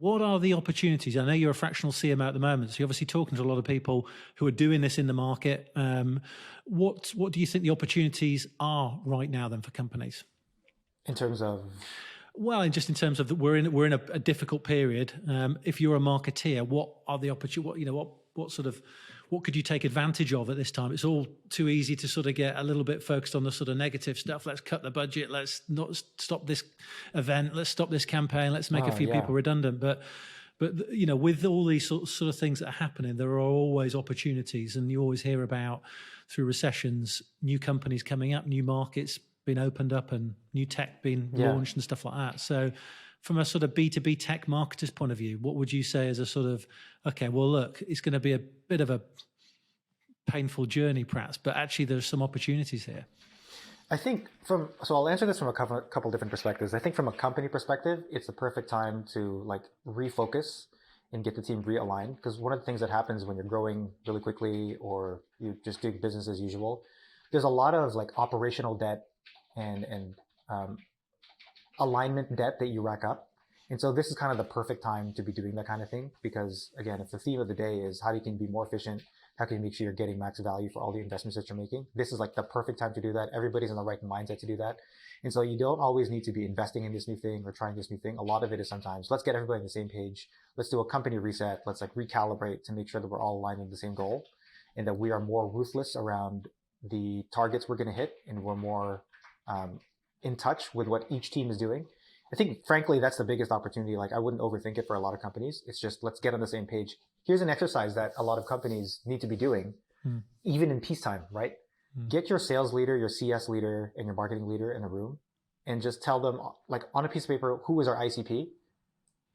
What are the opportunities? I know you're a fractional CMO at the moment, so you're obviously talking to a lot of people who are doing this in the market. What do you think the opportunities are right now then for companies? In terms of, well, just in terms of that, we're in a difficult period. If you're a marketeer, what are the opportunities? What could you take advantage of at this time? It's all too easy to sort of get a little bit focused on the sort of negative stuff. Let's cut the budget. Let's not stop this event. Let's stop this campaign. Let's make a few people redundant. But with all these sort of things that are happening, there are always opportunities, and you always hear about through recessions, new companies coming up, new markets being opened up, and new tech being launched and stuff like that. So from a sort of B2B tech marketer's point of view, what would you say as a sort of, okay, well, look, it's going to be a bit of a painful journey perhaps, but actually there's some opportunities here? I think so I'll answer this from a couple different perspectives. I think from a company perspective, it's the perfect time to like refocus and get the team realigned. Because one of the things that happens when you're growing really quickly or you just do business as usual, there's a lot of like operational debt and alignment debt that you rack up. And so this is kind of the perfect time to be doing that kind of thing, because again, if the theme of the day is how you can be more efficient, how can you make sure you're getting max value for all the investments that you're making, this is like the perfect time to do that. Everybody's in the right mindset to do that. And so you don't always need to be investing in this new thing or trying this new thing. A lot of it is sometimes, let's get everybody on the same page. Let's do a company reset. Let's like recalibrate to make sure that we're all aligned with the same goal, and that we are more ruthless around the targets we're going to hit, and we're more in touch with what each team is doing. I think, frankly, that's the biggest opportunity. Like, I wouldn't overthink it for a lot of companies. It's just, let's get on the same page. Here's an exercise that a lot of companies need to be doing, even in peacetime, right? Get your sales leader, your CS leader, and your marketing leader in a room and just tell them, like, on a piece of paper, who is our ICP?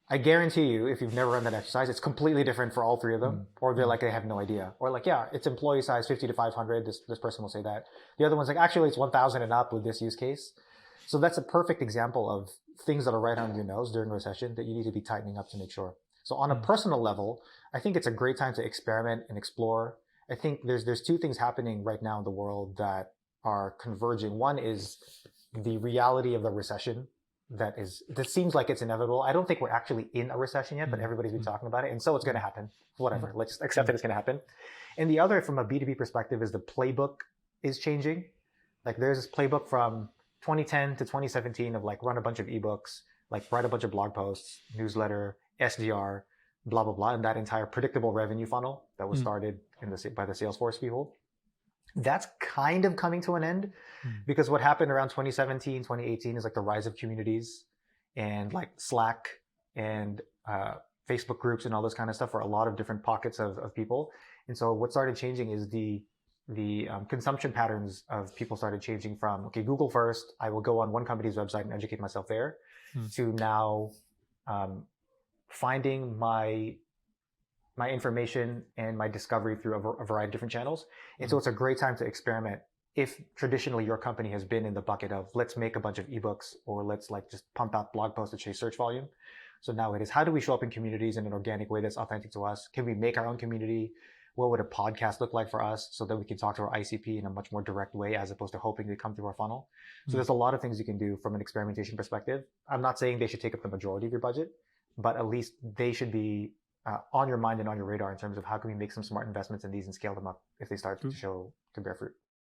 I guarantee you, if you've never run that exercise, it's completely different for all three of them. Or they're like, they have no idea. Or like, yeah, it's employee size 50 to 500. This person will say that. The other one's like, actually, it's 1,000 and up with this use case. So that's a perfect example of things that are right under your nose during a recession that you need to be tightening up to make sure. So on a personal level, I think it's a great time to experiment and explore. I think there's two things happening right now in the world that are converging. One is the reality of the recession that seems like it's inevitable. I don't think we're actually in a recession yet, but everybody's been talking about it. And so it's going to happen. Whatever. Let's just accept that it's going to happen. And the other, from a B2B perspective, is the playbook is changing. Like, there's this playbook from 2010 to 2017 of like run a bunch of ebooks, like write a bunch of blog posts, newsletter, SDR, blah, blah, blah. And that entire predictable revenue funnel that was started by the Salesforce people. That's kind of coming to an end, because what happened around 2017, 2018 is like the rise of communities and like Slack and Facebook groups and all this kind of stuff for a lot of different pockets of people. And so what started changing is the consumption patterns of people started changing from, okay, Google first, I will go on one company's website and educate myself there, to now finding my information and my discovery through a variety of different channels. And so it's a great time to experiment. If traditionally your company has been in the bucket of let's make a bunch of ebooks or let's like just pump out blog posts to chase search volume. So now it is, how do we show up in communities in an organic way that's authentic to us? Can we make our own community? What would a podcast look like for us so that we can talk to our ICP in a much more direct way, as opposed to hoping they come through our funnel? So there's a lot of things you can do from an experimentation perspective. I'm not saying they should take up the majority of your budget, but at least they should be on your mind and on your radar in terms of how can we make some smart investments in these and scale them up if they start to bear fruit.